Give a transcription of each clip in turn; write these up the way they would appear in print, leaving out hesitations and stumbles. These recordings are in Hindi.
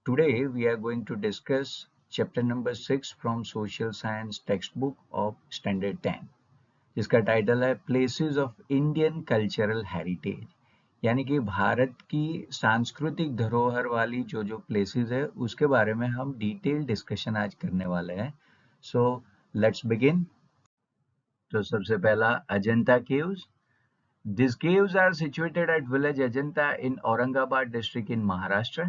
Today we are going to discuss chapter number 6 from Social Science textbook of Standard 10 जिसका टाइटल है places of Indian cultural heritage यानी कि भारत की सांस्कृतिक धरोहर वाली जो प्लेसेस है उसके बारे में हम डिटेल डिस्कशन आज करने वाले हैं। So let's begin. तो सबसे पहला Ajanta caves. These caves are situated at village Ajanta in Aurangabad district in Maharashtra.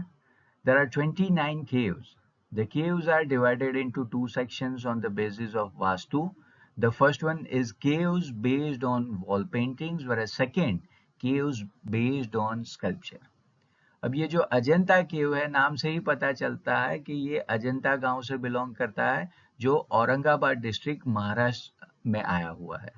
There are 29 caves. The caves are divided into two sections on the basis of Vastu. The first one is caves based on wall paintings, whereas second, caves based on sculpture. अब ये जो अजंता केव है, नाम से ही पता चलता है कि ये अजंता गांव से बिलोंग करता है, जो औरंगाबाद डिस्ट्रिक्ट महाराष्ट्र में आया हुआ है।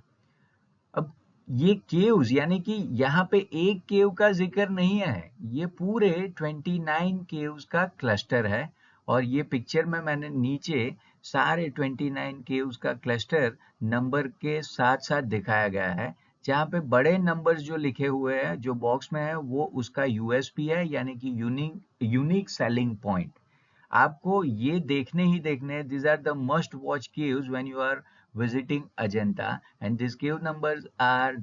अब ये केव्स यानी कि यहाँ पे एक केव का जिक्र नहीं है, ये पूरे 29 केव्स का क्लस्टर है। और ये पिक्चर में मैंने नीचे सारे 29 केव्स का क्लस्टर नंबर के साथ साथ दिखाया गया है। जहाँ पे बड़े नंबर्स जो लिखे हुए हैं जो बॉक्स में है वो उसका यूएसपी है, यानी कि यूनिक सेलिंग पॉइंट। आपको ये देखने ही देखने, these are the must watch caves when you are visiting Ajanta, and these cave numbers are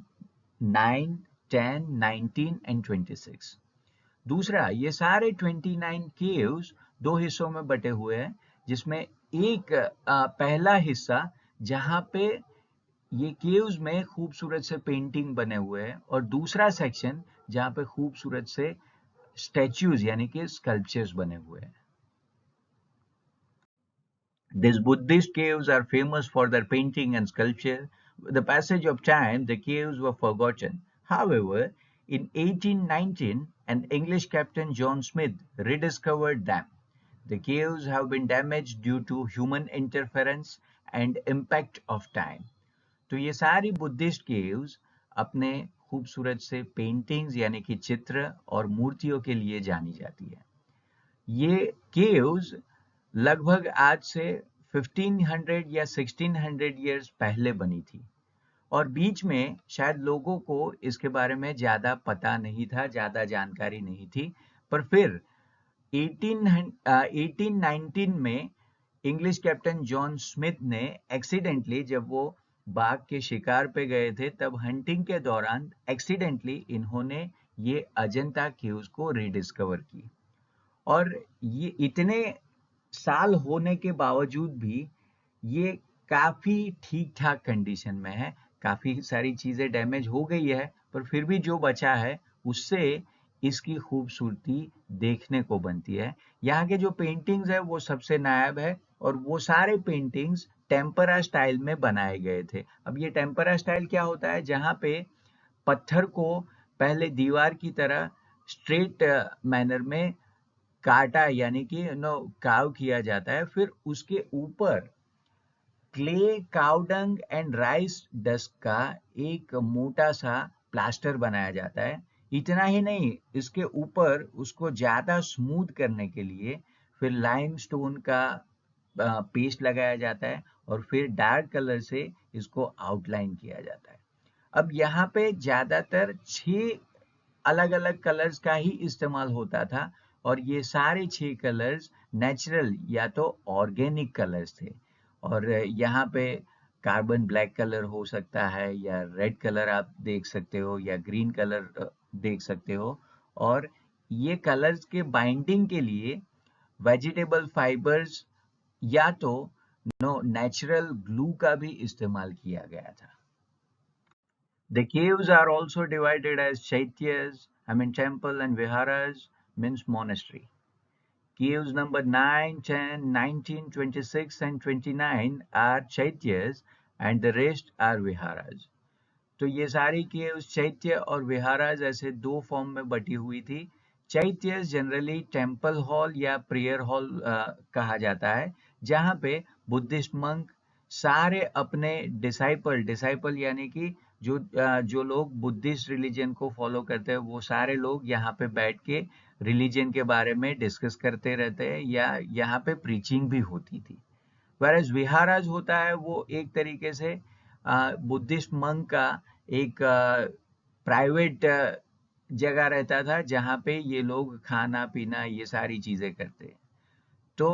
9, 10, 19 and 26। दूसरा, ये सारे 29 caves दो हिस्सों में बटे हुए हैं, जिसमें एक पहला हिस्सा जहाँ पे ये केव्स में खूबसूरत से पेंटिंग बने हुए हैं, और दूसरा सेक्शन जहाँ पे खूबसूरत से स्टैच्यूज यानी कि स्कल्पचर्स बने हुए हैं। These Buddhist caves are famous for their painting and sculpture. With the passage of time, the caves were forgotten. However, in 1819, an English captain, John Smith, rediscovered them. The caves have been damaged due to human interference and impact of time. तो ये सारी बुद्धिस्ट केव्स अपने खूबसूरत से पेंटिंग्स यानी कि चित्र और मूर्तियों के लिए जानी जाती है। ये केव्स लगभग आज से 1500 या 1600 इयर्स पहले बनी थी, और बीच में शायद लोगों को इसके बारे में ज़्यादा पता नहीं था, ज़्यादा जानकारी नहीं थी। पर फिर 1819 में इंग्लिश कैप्टन जॉन स्मिथ ने एक्सीडेंटली, जब वो बाघ के शिकार पे गए थे, तब हंटिंग के दौरान एक्सीडेंटली इन्होंने ये अजंता केव्स को रिडिस्कवर की। और ये इतने साल होने के बावजूद भी ये काफ़ी ठीक-ठाक कंडीशन में है। काफ़ी सारी चीज़ें डैमेज हो गई है, पर फिर भी जो बचा है उससे इसकी खूबसूरती देखने को बनती है। यहाँ के जो पेंटिंग्स है वो सबसे नायाब है, और वो सारे पेंटिंग्स टेम्परा स्टाइल में बनाए गए थे। अब ये टेम्परा स्टाइल क्या होता है? जहाँ पे पत्थर को पहले दीवार की तरह स्ट्रेट मैनर में काटा यानी कि काव किया जाता है, फिर उसके ऊपर क्ले, कावडंग एंड राइस डस्ट का एक मोटा सा प्लास्टर बनाया जाता है। इतना ही नहीं, इसके ऊपर उसको ज्यादा स्मूथ करने के लिए फिर लाइमस्टोन का पेस्ट लगाया जाता है, और फिर डार्क कलर से इसको आउटलाइन किया जाता है। अब यहाँ पे ज्यादातर 6 अलग-अलग कलर्स का ही इस्तेमाल होता था, और ये सारे 6 कलर्स नेचुरल या तो ऑर्गेनिक कलर्स थे। और यहाँ पे कार्बन ब्लैक कलर हो सकता है, या रेड कलर आप देख सकते हो, या ग्रीन कलर देख सकते हो। और ये कलर्स के बाइंडिंग के लिए वेजिटेबल फाइबर्स या तो नेचुरल ग्लू का भी इस्तेमाल किया गया था। The caves are also divided as chaityas, temple, and viharas, means monastery. Caves number 9, 10, 19, 26 and 29 are chaityas, and the rest are viharas. तो ये सारी केव्स चैत्य और विहाराज ऐसे दो फॉर्म में बटी हुई थी। चैत्य जनरली टेम्पल हॉल या प्रेयर हॉल कहा जाता है, जहाँ पे बुद्धिस्ट मंक सारे अपने डिसाइपल यानी कि जो लोग बुद्धिस्ट रिलीजन को फॉलो करते हैं, वो सारे लोग यहाँ पे बैठ के रिलीजन के बारे में डिस्कस करते रहते हैं, या यहाँ पे प्रीचिंग भी होती थी। वेरएज विहाराज होता है वो एक तरीके से बुद्धिस्ट मंक का एक प्राइवेट जगह रहता था, जहाँ पे ये लोग खाना पीना ये सारी चीजें करते हैं। तो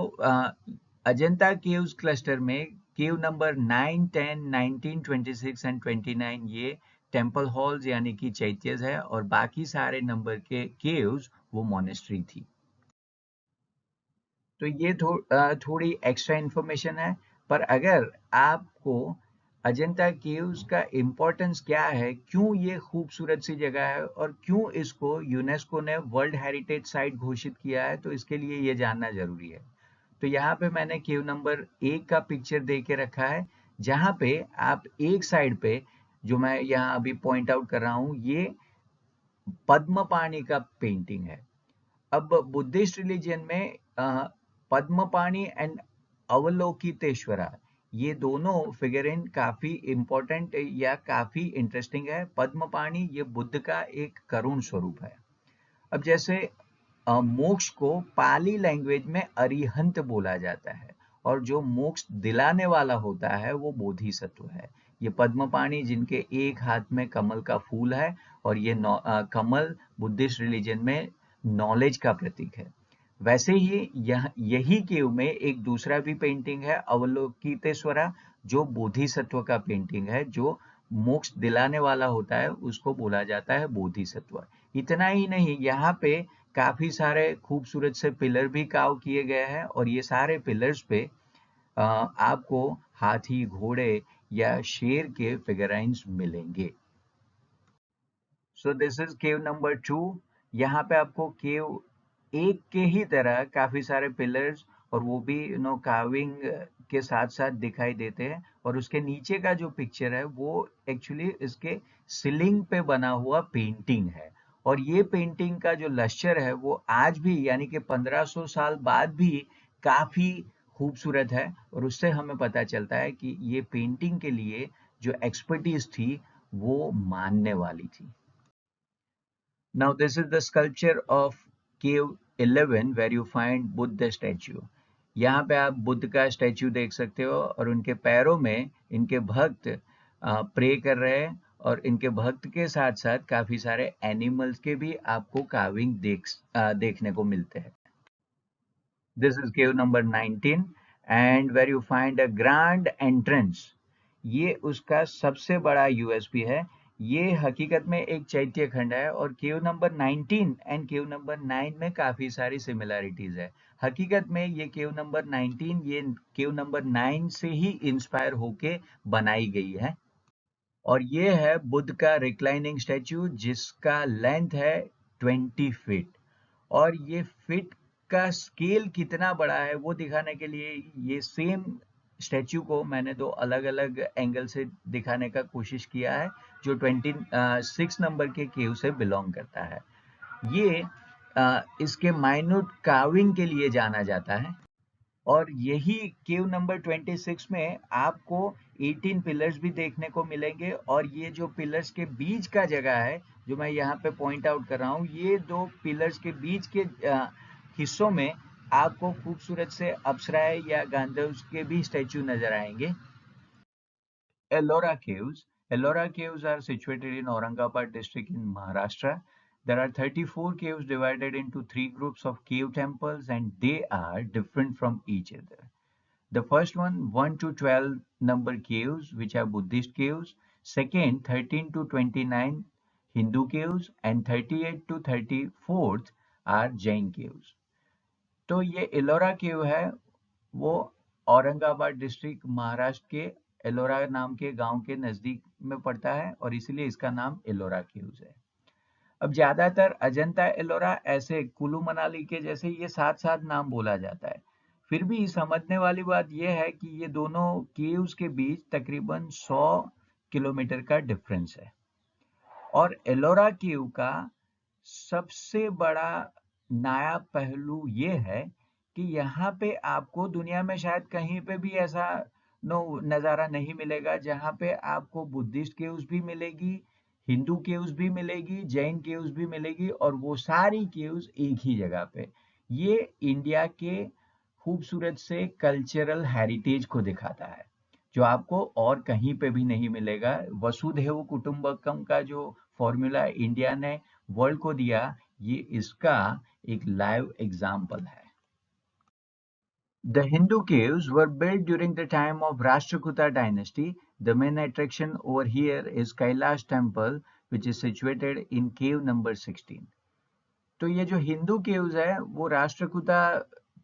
अजंता केव्स क्लस्टर में केव नंबर 9, 10, 19, 26 एंड 29 ये टेम्पल हॉल्स यानी कि चैत्यज है, और बाकी सारे नंबर के केव्स वो मोनेस्ट्री थी। तो ये थोड़ी एक्स्ट्रा इन्फॉर्मेशन है, पर अगर आपको अजंता केव्स का इम्पोर्टेंस क्या है, क्यों ये खूबसूरत सी जगह है और क्यों इसको यूनेस्को ने वर्ल्ड हेरिटेज साइट घोषित किया है, तो इसके लिए ये जानना जरूरी है। तो यहाँ पे मैंने केव नंबर 1 का पिक्चर दे के रखा है, जहाँ पे आप एक साइड पे, जो मैं यहाँ अभी पॉइंट आउट कर रहा हूँ, ये पद्म पाणी का पेंटिंग है। अब बुद्धिस्ट रिलीजन में पद्मपाणि एंड अवलोकितेश्वरा, ये दोनों फिगरिन काफी इंपॉर्टेंट या काफी इंटरेस्टिंग है। पद्मपाणि ये बुद्ध का एक करुण स्वरूप है। अब जैसे मोक्ष को पाली लैंग्वेज में अरिहंत बोला जाता है, और जो मोक्ष दिलाने वाला होता है वो बोधिसत्व है। ये पद्मपाणि जिनके एक हाथ में कमल का फूल है, और ये कमल बुद्धिस्ट रिलीजन में नॉलेज का प्रतीक है। वैसे ही यही केव में एक दूसरा भी पेंटिंग है, अवलोकितेश्वरा, जो बोधिसत्व का पेंटिंग है। जो मोक्ष दिलाने वाला होता है उसको बोला जाता है बोधिसत्व। इतना ही नहीं, यहाँ पे काफी सारे खूबसूरत से पिलर भी कार्व किए गए हैं, और ये सारे पिलर्स पे आपको हाथी, घोड़े या शेर के फिगराइंस मिलेंगे। So this is cave number 2। यहाँ पे आपको केव एक के ही तरह काफी सारे पिलर्स, और वो भी कार्विंग के साथ साथ दिखाई देते हैं। और उसके नीचे का जो पिक्चर है वो एक्चुअली इसके सीलिंग पे बना हुआ पेंटिंग है। और ये पेंटिंग का जो लश्चर है वो आज भी, यानी कि 1500 साल बाद भी काफी खूबसूरत है। और उससे हमें पता चलता है कि ये पेंटिंग के लिए जो एक्सपर्टीज थी वो मानने वाली थी। Now this is the sculpture of cave 11 where you find Buddha statue. यहाँ पे आप बुद्ध का स्टैच्यू देख सकते हो, और उनके पैरों में इनके भक्त प्रे कर रहे हैं, और इनके भक्त के साथ साथ काफी सारे एनिमल्स के भी आपको कार्विंग देखने को मिलते हैं। This is cave number 19 and where you find a grand entrance. ये उसका सबसे बड़ा यूएसपी है। ये हकीकत में एक चैत्य खंड है, और केव नंबर 19 एंड केव नंबर 9 में काफी सारी सिमिलैरिटीज है। हकीकत में ये केव नंबर 19 ये केव नंबर 9 से ही इंस्पायर होके बनाई गई है। और ये है बुद्ध का रिक्लाइनिंग स्टैच्यू, जिसका लेंथ है 20 फीट। और ये फिट का स्केल कितना बड़ा है वो दिखाने के लिए ये सेम स्टैच्यू को मैंने दो अलग अलग एंगल से दिखाने का कोशिश किया है, जो 26 नंबर के केव से बिलोंग करता है। ये इसके माइन्यूट कार्विंग के लिए जाना जाता है। और यही केव नंबर 26 में आपको 18 पिलर्स भी देखने को मिलेंगे। और ये जो पिलर्स के बीच का जगह है, जो मैं यहाँ पे पॉइंट आउट कर रहा हूँ, ये दो पिलर्स के बीच के हिस्सों में आपको खूबसूरत से अप्सराएं या गांधर्व्स के भी स्टैचू नजर आएंगे। Ellora Caves. Ellora Caves are situated in Aurangabad district in Maharashtra. There are 34 caves divided into three groups of cave temples, and they are different from each other. The first one, 1 to 12 number caves, which are Buddhist caves. Second, 13 to 29 Hindu caves, and 38 to 34th are Jain caves. तो ये एलोरा केव है, वो औरंगाबाद डिस्ट्रिक्ट महाराष्ट्र के एलोरा नाम के गांव के नजदीक में पड़ता है, और इसीलिए इसका नाम एलोरा केव्स है। अब ज्यादातर अजंता एलोरा ऐसे कुल्लू मनाली के जैसे ये साथ साथ नाम बोला जाता है। फिर भी समझने वाली बात यह है कि ये दोनों केव्स के बीच तकरीबन 100 किलोमीटर का डिफरेंस है। और एलोरा केव का सबसे बड़ा नायाब पहलू ये है कि यहाँ पे आपको दुनिया में शायद कहीं पे भी ऐसा नज़ारा नहीं मिलेगा, जहाँ पे आपको बुद्धिस्ट केव्स भी मिलेगी, हिंदू केव्स भी मिलेगी, जैन केव्स भी मिलेगी, और वो सारी केव्स एक ही जगह पे। ये इंडिया के खूबसूरत से कल्चरल हेरिटेज को दिखाता है, जो आपको और कहीं पे भी नहीं मिलेगा। वसुधैव कुटुंबकम का जो फॉर्मूला इंडिया ने वर्ल्ड को दिया, ये इसका एक लाइव एग्जाम्पल है। The Hindu caves were built during the time of Rashtrakuta dynasty. The main attraction over here is Kailash temple, which is situated in cave number 16. तो ये जो हिंदू केव्स है वो राष्ट्रकूटा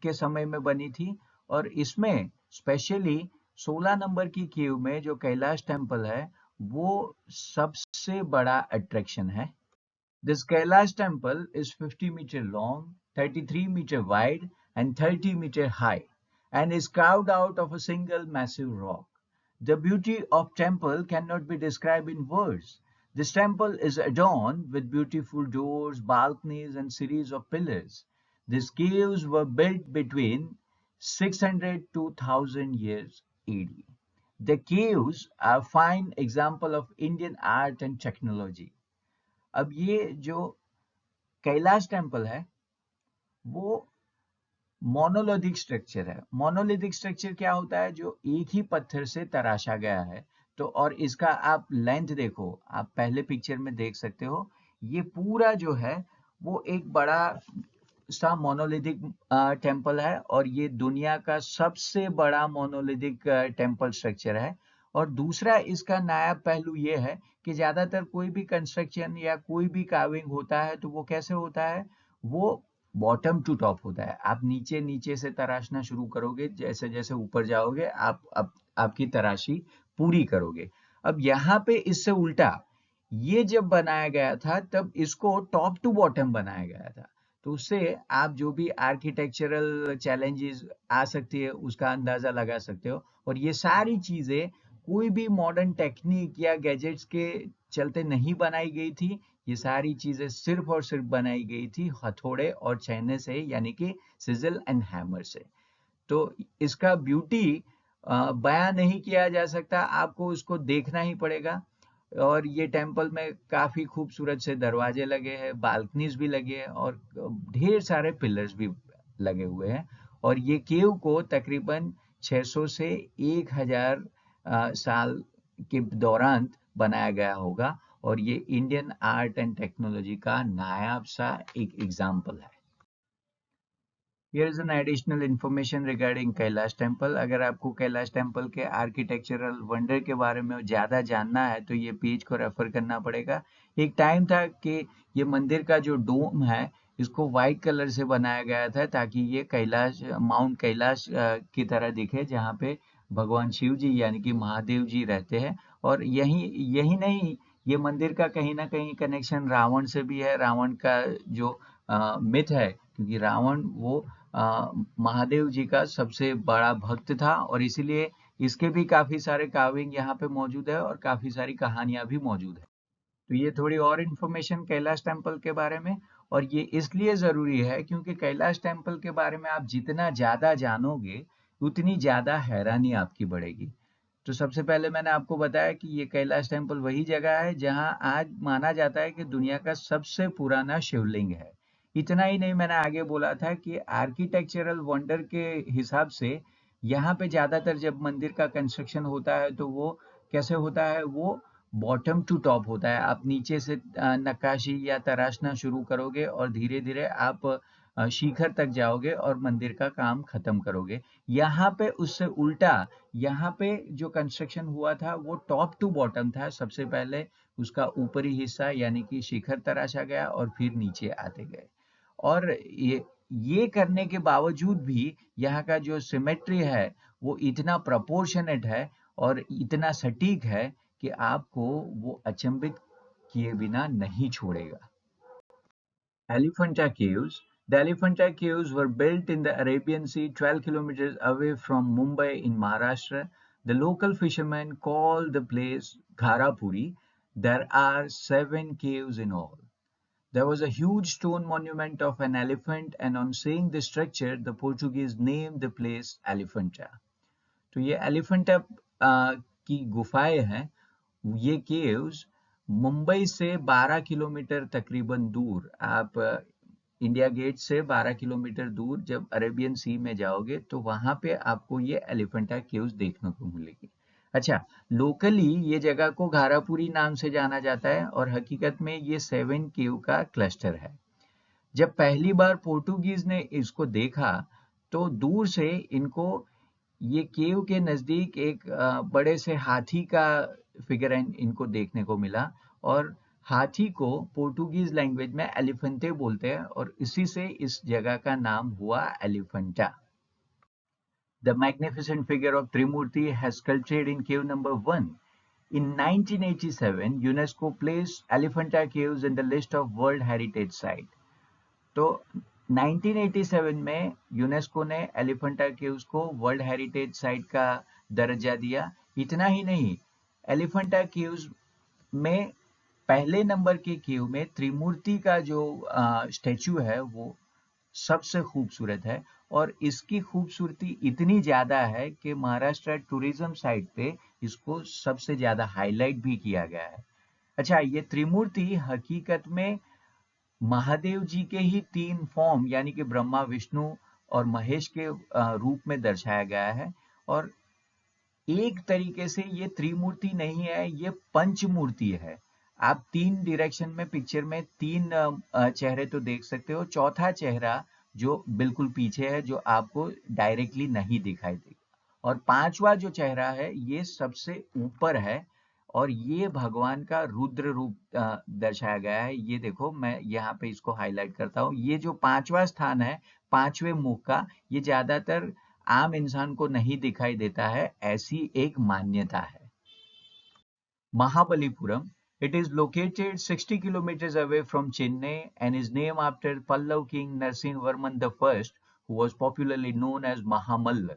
के समय में बनी थी और इसमें स्पेशली 16 नंबर की केव में जो कैलाश टेम्पल है वो सबसे बड़ा अट्रैक्शन है. This Kailash temple is 50-meter long, 33-meter wide, and 30-meter high, and is carved out of a single massive rock. The beauty of temple cannot be described in words. This temple is adorned with beautiful doors, balconies, and series of pillars. These caves were built between 600 to 1000 years AD. The caves are a fine example of Indian art and technology. अब ये जो कैलाश टेम्पल है वो मोनोलिथिक स्ट्रक्चर है. मोनोलिथिक स्ट्रक्चर क्या होता है? जो एक ही पत्थर से तराशा गया है. तो और इसका आप लेंथ देखो, आप पहले पिक्चर में देख सकते हो, ये पूरा जो है वो एक बड़ा सा मोनोलिथिक टेम्पल है और ये दुनिया का सबसे बड़ा मोनोलिथिक टेम्पल स्ट्रक्चर है. और दूसरा इसका नायाब पहलू ये है कि ज्यादातर कोई भी कंस्ट्रक्शन या कोई भी कार्विंग होता है तो वो कैसे होता है? वो बॉटम टू टॉप होता है. आप नीचे नीचे से तराशना शुरू करोगे, जैसे जैसे ऊपर जाओगे आपकी तराशी पूरी करोगे. अब यहाँ पे इससे उल्टा, ये जब बनाया गया था तब इसको टॉप टू बॉटम बनाया गया था. तो उससे आप जो भी आर्किटेक्चरल चैलेंजेस आ सकती है उसका अंदाजा लगा सकते हो. और ये सारी चीजें कोई भी मॉडर्न टेक्निक या गैजेट्स के चलते नहीं बनाई गई थी. ये सारी चीजें सिर्फ और सिर्फ बनाई गई थी हथौड़े और छेने से, यानी कि सिजल एंड हैमर से. तो इसका ब्यूटी बयां नहीं किया जा सकता, आपको उसको देखना ही पड़ेगा. और ये टेम्पल में काफी खूबसूरत से दरवाजे लगे हैं, बालकनीज भी लगे हैं और ढेर सारे पिलर्स भी लगे हुए हैं. और ये केव को तकरीबन 600 से 1000 साल के दौरान बनाया गया होगा. और ये इंडियन आर्ट एंड टेक्नोलॉजी का नायाब सा एक एग्जाम्पल है. Here is an additional information regarding Kailash temple. अगर आपको कैलाश टेम्पल के आर्किटेक्चरल वंडर के बारे में ज़्यादा जानना है तो ये पेज को रेफर करना पड़ेगा. एक टाइम था कि ये मंदिर का जो डोम है इसको वाइट कलर से बनाया गया था ताकि ये कैलाश, माउंट कैलाश की तरह दिखे, जहाँ पे भगवान शिव जी यानी कि महादेव जी रहते हैं. और यही नहीं, ये मंदिर का कहीं ना कहीं कनेक्शन रावण से भी है. रावण का जो मिथ है, क्योंकि रावण वो महादेव जी का सबसे बड़ा भक्त था और इसीलिए इसके भी काफी सारे कार्विंग यहाँ पे मौजूद है और काफी सारी कहानियां भी मौजूद है. तो ये थोड़ी और इन्फॉर्मेशन कैलाश टेम्पल के बारे में. और ये इसलिए जरूरी है क्योंकि कैलाश टेम्पल के बारे में आप जितना ज्यादा जानोगे उतनी ज्यादा हैरानी आपकी बढ़ेगी. तो सबसे पहले मैंने आपको बताया कि ये कैलाश टेम्पल वही जगह है जहां आज माना जाता है कि दुनिया का सबसे पुराना शिवलिंग है. इतना ही नहीं, मैंने आगे बोला था कि आर्किटेक्चरल वंडर के हिसाब से यहाँ पे ज्यादातर जब मंदिर का कंस्ट्रक्शन होता है तो वो कैसे होता है? वो बॉटम टू टॉप होता है. आप नीचे से नक्काशी या तराशना शुरू करोगे और धीरे धीरे आप शिखर तक जाओगे और मंदिर का काम खत्म करोगे. यहाँ पे उससे उल्टा, यहाँ पे जो कंस्ट्रक्शन हुआ था वो टॉप टू बॉटम था. सबसे पहले उसका ऊपरी हिस्सा यानी कि शिखर तराशा गया और फिर नीचे आते गए. और ये करने के बावजूद भी यहाँ का जो सिमेट्री है वो इतना प्रोपोर्शनेट है और इतना सटीक है कि आपको वो अचंभित किए बिना नहीं छोड़ेगा. Elephanta Caves. The Elephanta Caves were built in the Arabian Sea 12 kilometers away from Mumbai in Maharashtra. The local fishermen call the place Gharapuri. There are 7 caves in all. There was a huge stone monument of an elephant, and on seeing the structure, the Portuguese named the place Elephanta. तो ये एलिफेंटा की गुफाएं हैं. ये केव्स मुंबई से 12 किलोमीटर तकरीबन दूर, आप इंडिया गेट से 12 किलोमीटर दूर जब अरेबियन सी में जाओगे तो वहां पे आपको ये एलिफेंटा केव्स देखने को मिलेगी. अच्छा, लोकली ये जगह को घारापुरी नाम से जाना जाता है और हकीकत में ये 7 केव का क्लस्टर है. जब पहली बार पोर्टुगीज ने इसको देखा तो दूर से इनको ये केव के नजदीक एक बड़े से हाथी का फिगर इनको देखने को मिला, और हाथी को पोर्टुगीज लैंग्वेज में एलिफेंटे बोलते हैं, और इसी से इस जगह का नाम हुआ Elephanta. The magnificent figure of Trimurti has sculpted in cave number 1. In 1987, UNESCO placed Elephanta Caves in the list of World Heritage Site. तो 1987 में यूनेस्को ने एलिफेंटा केव्स को वर्ल्ड हेरिटेज साइट का दर्जा दिया। इतना ही नहीं, एलिफेंटा केव्स में पहले नंबर के केव में त्रिमूर्ति का जो स्टैचू है वो सबसे खूबसूरत है, और इसकी खूबसूरती इतनी ज्यादा है कि महाराष्ट्र टूरिज्म साइट पे इसको सबसे ज्यादा हाईलाइट भी किया गया है। अच्छा, ये त्रिमूर्ति हकीकत में महादेव जी के ही 3 फॉर्म यानी कि ब्रह्मा, विष्णु और महेश के रूप में दर्शाया गया है, और एक तरीके से ये त्रिमूर्ति नहीं है, ये पंचमूर्ति है। आप 3 डायरेक्शन में पिक्चर में 3 चेहरे तो देख सकते हो, चौथा चेहरा जो बिल्कुल पीछे है, जो आपको डायरेक्टली नहीं दिखाई देगा, और 5वां जो चेहरा है ये सबसे ऊपर है, और ये भगवान का रुद्र रूप दर्शाया गया है। ये देखो, मैं यहाँ पे इसको हाईलाइट करता हूँ। ये जो 5वां स्थान है 5वें मुख का, ये ज्यादातर आम इंसान को नहीं दिखाई देता है, ऐसी एक मान्यता है। Mahabalipuram, it is located 60 kilometers away from Chennai and is named after Pallav king Narasimhavarman I, who was popularly known as Mahamalla.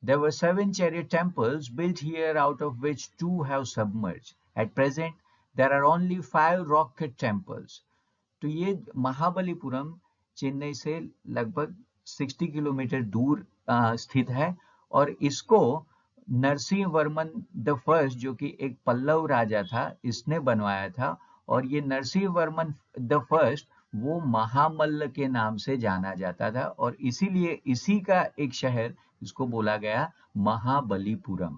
There were 7 chariot temples built here, out of which 2 have submerged. At present, there are only 5 rock-cut temples. तो ये महाबलीपुरम चेन्नई से लगभग 60 किलोमीटर दूर स्थित है, और इसको नरसिंह वर्मन द फर्स्ट, जो कि एक पल्लव राजा था, इसने बनवाया था, और ये नरसिंह वर्मन द फर्स्ट वो महामल्ल के नाम से जाना जाता था, और इसीलिए इसी का एक शहर इसको बोला गया महाबलीपुरम।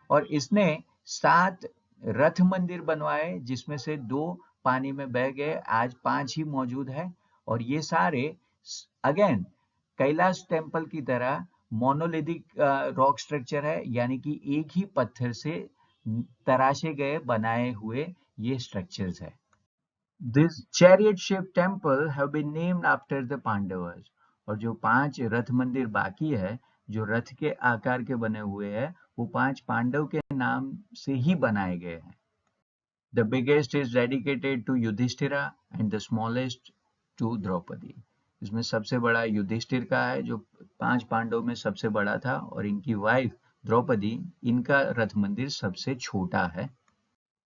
और इसने 7 रथ मंदिर बनवाए, जिसमें से 2 पानी में बह गए, आज 5 ही मौजूद है, और ये सारे अगेन कैलाश टेम्पल की तरह मोनोलिथिक रॉक स्ट्रक्चर है, यानी कि एक ही पत्थर से तराशे गए बनाए हुए ये स्ट्रक्चर्स है। This chariot shaped temple have been named after the Pandavas. और जो 5 रथ मंदिर बाकी है, जो रथ के आकार के बने हुए हैं, वो 5 पांडव के नाम से ही बनाए गए हैं। The biggest is dedicated to Yudhishthira and the smallest to Draupadi. इसमें सबसे बड़ा युधिष्ठिर का है, जो 5 पांडव में सबसे बड़ा था, और इनकी वाइफ द्रौपदी, इनका रथ मंदिर सबसे छोटा है।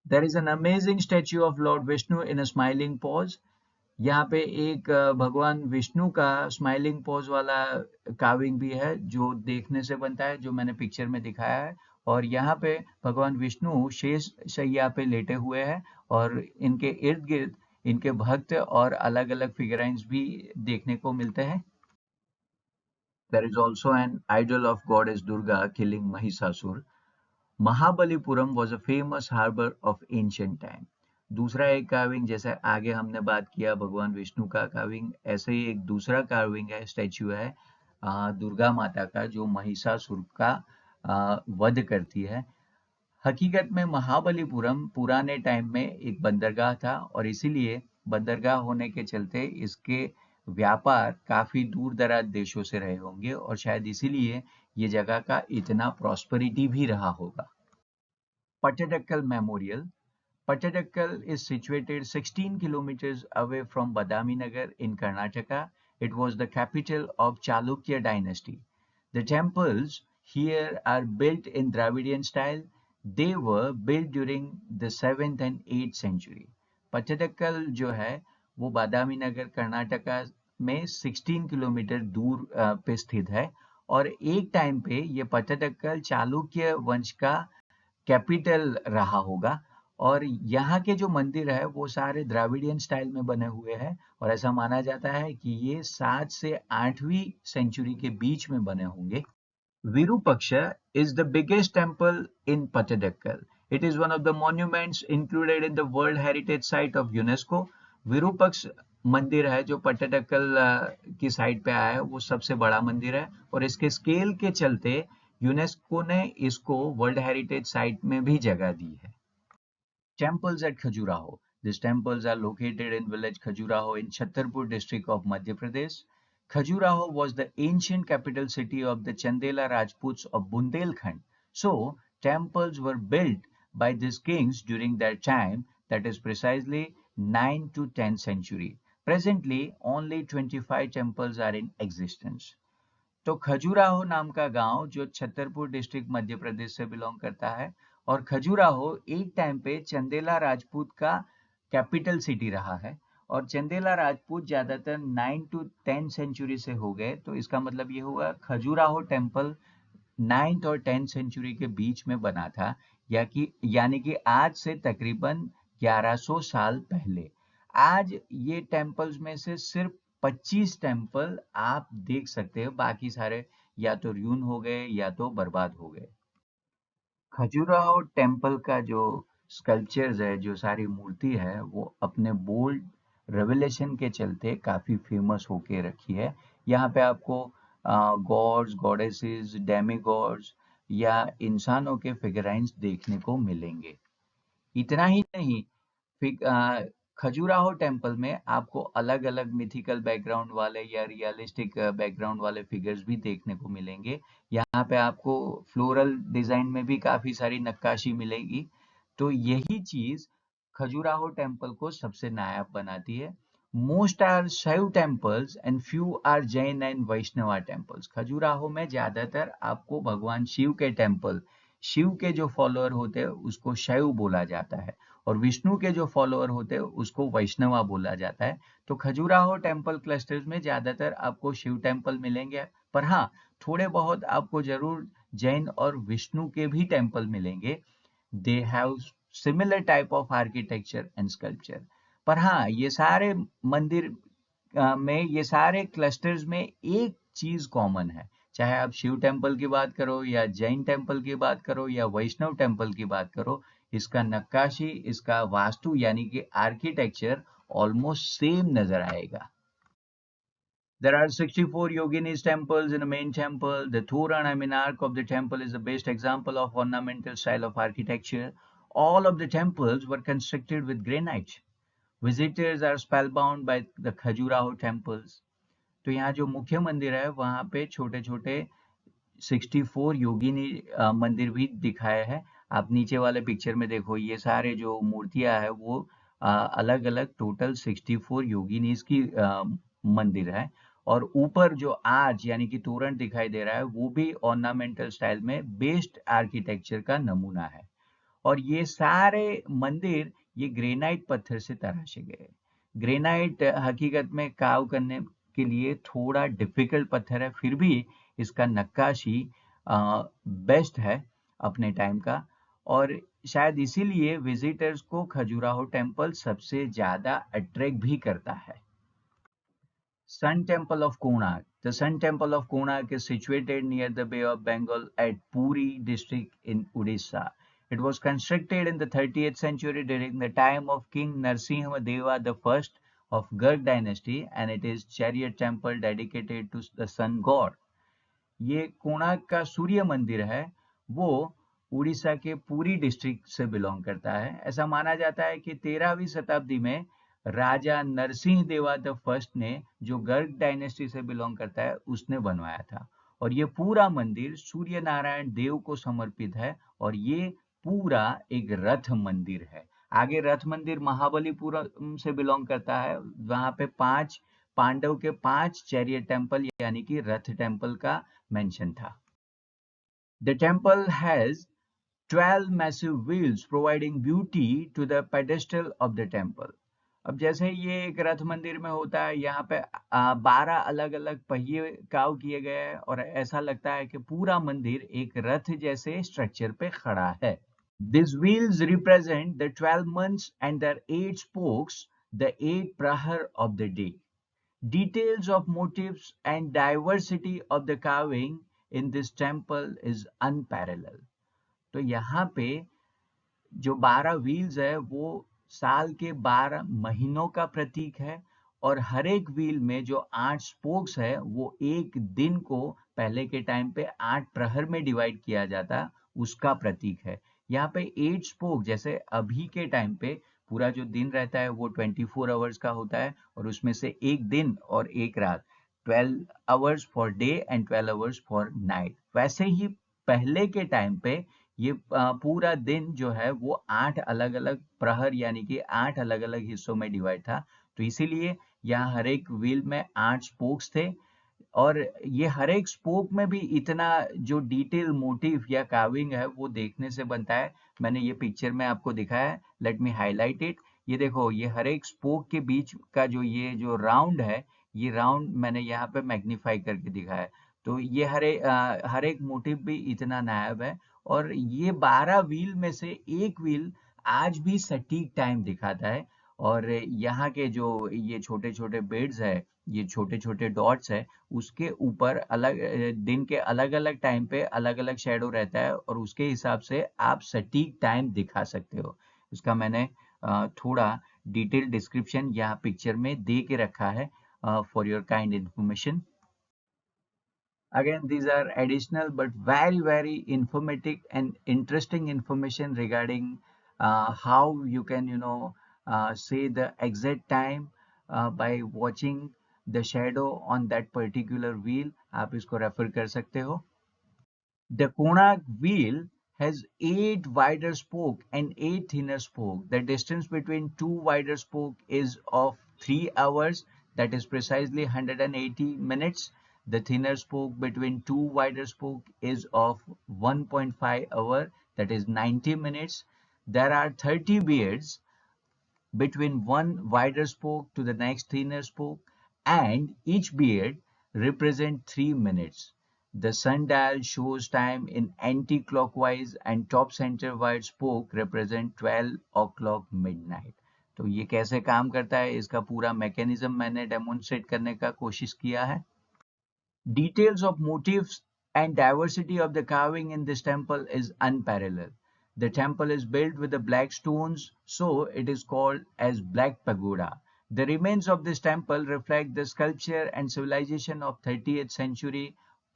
There is an amazing statue of Lord Vishnu in a smiling pose. यहाँ पे एक भगवान विष्णु का स्माइलिंग पोज वाला कार्विंग भी है, जो देखने से बनता है, जो मैंने पिक्चर में दिखाया है। और यहाँ पे भगवान विष्णु शेष शैया पे लेटे हुए हैं, और इनके इर्द गिर्द इनके भक्त और अलग अलग फिगराइंस भी देखने को मिलते हैं। There is also an idol of goddess Durga killing Mahisasur. Mahabalipuram was a famous harbor of ancient time. दूसरा एक कार्विंग, जैसे आगे हमने बात किया भगवान विष्णु का कार्विंग, ऐसे ही एक दूसरा कार्विंग है, स्टैच्यू है दुर्गा माता का, जो महिषासुर का वध करती है। हकीकत में महाबलीपुरम पुराने टाइम में एक बंदरगाह था, और इसीलिए बंदरगाह होने के चलते इसके व्यापार काफी दूर दराज देशों से रहे होंगे, और शायद इसीलिए ये जगह का इतना प्रॉस्पेरिटी भी रहा होगा। Pattadakal Memorial. Pattadakal is situated 16 kilometers away from Badami Nagar in Karnataka. It was the capital of Chalukya dynasty. The temples here are built in Dravidian style. They were built during the 7th and 8th century. Pattadakal जो है वो बादामी नगर कर्नाटका में 16 किलोमीटर दूर पे स्थित है, और एक टाइम पे ये पट्टदकल चालुक्य वंश का कैपिटल रहा होगा, और यहाँ के जो मंदिर है वो सारे द्राविडियन स्टाइल में बने हुए हैं, और ऐसा माना जाता है कि ये 7 से 8वीं सेंचुरी के बीच में बने होंगे। Virupaksha is the biggest temple in Pattadakkal. It is one of the monuments included in the World Heritage Site of UNESCO. Virupaksha मंदिर है जो पट्टडकल की साइड पे आया है, वो सबसे बड़ा मंदिर है और इसके स्केल के चलते यूनेस्को ने इसको वर्ल्ड हेरिटेज साइट में भी जगह दी है। Temples at Khajuraho. These temples are located in village Khajuraho in Chhatarpur district of Madhya Pradesh. Khajuraho was the ancient capital city of the Chandela Rajputs of Bundelkhand. So, temples were built by these kings during that time, that is precisely 9th to 10th century. Presently, only 25 temples are in existence. तो खजुराहो नाम का गांव जो छतरपुर डिस्ट्रिक्ट मध्य प्रदेश से बिलोंग करता है और खजुराहो एक टाइम पे चंदेला राजपूत का कैपिटल सिटी रहा है और चंदेला राजपूत ज्यादातर 9 टू 10 सेंचुरी से हो गए तो इसका मतलब ये हुआ खजुराहो टेम्पल 9th और 10th सेंचुरी के बीच में बना था यानी कि आज से तकरीबन 1100 साल पहले। आज ये टेम्पल्स में से सिर्फ 25 टेम्पल आप देख सकते हो, बाकी सारे या तो र्यून हो गए या तो बर्बाद हो गए। खजुराहो टेम्पल का जो स्कल्पचर्स है, जो सारी मूर्ति है, वो अपने बोल्ड रेवलेशन के चलते काफी फेमस होके रखी है। यहाँ पे आपको गॉड्स, गॉडेसेस, डेमी गॉड्स या इंसानों के फिगराइंस देखने को मिलेंगे। इतना ही नहीं, खजुराहो टेम्पल में आपको अलग अलग मिथिकल बैकग्राउंड वाले या रियलिस्टिक बैकग्राउंड वाले फिगर्स भी देखने को मिलेंगे। यहाँ पे आपको फ्लोरल डिजाइन में भी काफी सारी नक्काशी मिलेगी। तो यही चीज खजुराहो टेम्पल को सबसे नायाब बनाती है। Most are Shaiva temples and few are Jain and Vaishnava temples. Khajuraho में ज्यादातर आपको भगवान शिव के टेम्पल, शिव के जो फॉलोअर होते हैं उसको शैव बोला जाता है और विष्णु के जो फॉलोअर होते हैं उसको वैष्णवा बोला जाता है। तो खजुराहो टेम्पल क्लस्टर्स में ज्यादातर आपको शिव टेम्पल मिलेंगे, पर हाँ, थोड़े बहुत आपको जरूर जैन और विष्णु के भी टेम्पल मिलेंगे। They have similar type of architecture and sculpture. पर हाँ, ये सारे मंदिर में, ये सारे क्लस्टर्स में एक चीज कॉमन है, चाहे आप शिव टेम्पल की बात करो या जैन टेम्पल की बात करो या वैष्णव टेम्पल की बात करो, इसका नक्काशी, इसका वास्तु यानी कि आर्किटेक्चर ऑलमोस्ट सेम नजर आएगा। There are 64 Yoginis temples in the main temple. The Toran, I mean arc of the temple, is the best example of ornamental style of architecture. All of the temples were constructed with granite. Visitors are spellbound by the Khajuraho temples. तो यहाँ जो मुख्य मंदिर है वहाँ पे छोटे छोटे 64 योगिनी मंदिर भी दिखाए हैं। आप नीचे वाले पिक्चर में देखो, ये सारे जो मूर्तियां है वो अलग अलग टोटल 64 योगिनीज की मंदिर है और ऊपर जो आर्च यानी कि तोरण दिखाई दे रहा है वो भी ऑर्नामेंटल स्टाइल में बेस्ड आर्किटेक्चर का नमूना है और ये सारे मंदिर ये ग्रेनाइट पत्थर से तराशे गए। ग्रेनाइट हकीकत में कार्व करने के लिए थोड़ा डिफिकल्ट पत्थर है, फिर भी इसका नक्काशी बेस्ट है अपने टाइम का और शायद इसीलिए विजिटर्स को खजुराहो टेम्पल सबसे ज्यादा अट्रैक्ट भी करता है। Sun Temple of Konark. The Sun Temple of Konark is situated near the Bay of Bengal at Puri district in Odisha. It was constructed in the 30th century during the time of King Narsimha Deva I of Garg dynasty and it is chariot temple dedicated to the sun god. ये कोणार्क का सूर्य मंदिर है, वो उड़ीसा के पुरी डिस्ट्रिक्ट से बिलोंग करता है। ऐसा माना जाता है कि 13वीं शताब्दी में राजा नरसिंह देवा द फर्स्ट ने, जो गर्ग डायनेस्टी से बिलोंग करता है, उसने बनवाया था और ये पूरा मंदिर सूर्य नारायण देव को समर्पित है और ये पूरा एक रथ मंदिर है। आगे रथ मंदिर महाबलीपुरम से बिलोंग करता है, वहां पे पांडव के 5 चैरियट टेम्पल यानी कि रथ टेम्पल का मेंशन था। The temple has 12 massive wheels providing beauty to the pedestal of the temple. अब जैसे ये एक रथ मंदिर में होता है, यहाँ पे 12 अलग अलग पहिए काव किए गए हैं और ऐसा लगता है कि पूरा मंदिर एक रथ जैसे स्ट्रक्चर पे खड़ा है। These wheels represent the 12 months and their 8 spokes, the 8 prahar of the day. Details of motifs and diversity of the carving in this temple is unparalleled. तो यहाँ पे जो 12 व्हील्स है वो साल के 12 महीनों का प्रतीक है और हर एक व्हील में जो 8 स्पोक्स है वो एक दिन को पहले के टाइम पे 8 प्रहर में डिवाइड किया जाता, उसका प्रतीक है। यहाँ पे 8 स्पोक जैसे अभी के टाइम पे पूरा जो दिन रहता है वो 24 आवर्स का होता है और उसमें से एक दिन और एक रात, 12 hours for day and 12 hours for night. वैसे ही पहले के टाइम पे ये पूरा दिन जो है वो 8 अलग-अलग प्रहर यानी कि 8 अलग-अलग हिस्सों में डिवाइड था। तो इसीलिए यहाँ हर एक व्हील में 8 स्पोक्स थे और ये हर एक स्पोक में भी इतना जो डिटेल मोटिव या कार्विंग है वो देखने से बनता है। मैंने ये पिक्चर में आपको दिखाया है, लेट मी हाईलाइट इट। ये देखो, ये हर एक स्पोक के बीच का जो ये जो राउंड है, ये राउंड मैंने यहाँ पे मैग्नीफाई करके दिखाया है। तो ये हर एक मोटिव भी इतना नायाब है और ये 12 व्हील में से एक व्हील आज भी सटीक टाइम दिखाता है। और यहाँ के जो ये छोटे-छोटे बेड्स है, ये छोटे-छोटे डॉट्स है, उसके ऊपर दिन के अलग-अलग टाइम पे अलग-अलग शैडो रहता है और उसके हिसाब से आप सटीक टाइम दिखा सकते हो। इसका मैंने थोड़ा डिटेल डिस्क्रिप्शन यहाँ पिक्चर में दे के रखा है for your kind information. Again, these are additional but very, very informative and interesting information regarding how you can, say the exact time by watching the shadow on that particular wheel. आप इसको refer कर सकते हो. The Konark wheel has 8 wider spoke and 8 thinner spoke. The distance between two wider spoke is of 3 hours, that is precisely 180 minutes. The thinner spoke between two wider spoke is of 1.5 hour, that is 90 minutes. There are 30 beards between one wider spoke to the next thinner spoke, and each beard represent 3 minutes. The sundial shows time in anti-clockwise and top center wide spoke represent 12 o'clock midnight. तो ये कैसे काम करता है, इसका पूरा मैकेनिज्म मैंने डेमोन्स्ट्रेट करने का कोशिश किया है. Details of motifs and diversity of the carving in this temple is unparalleled. The temple is built with the black stones, so it is called as Black Pagoda. The remains of this temple reflect the sculpture and civilization of 30th century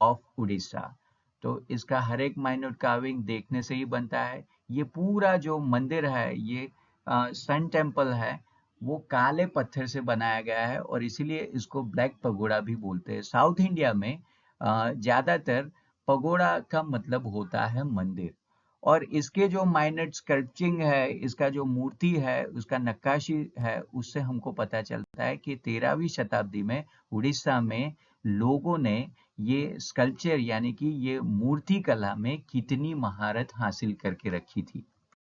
of Odisha. तो इसका हर एक माइन्यूट कार्विंग देखने से ही बनता है. ये पूरा जो मंदिर है, ये सन टेम्पल है, वो काले पत्थर से बनाया गया है और इसीलिए इसको ब्लैक पगोड़ा भी बोलते हैं. साउथ इंडिया में ज्यादातर पगोड़ा का मतलब होता है मंदिर और इसके जो माइनर स्कल्पचिंग है, इसका जो मूर्ति है, उसका नक्काशी है, उससे हमको पता चलता है कि 13वीं शताब्दी में उड़ीसा में लोगों ने ये स्कल्पचर यानी कि ये मूर्ति कला में कितनी महारत हासिल करके रखी थी.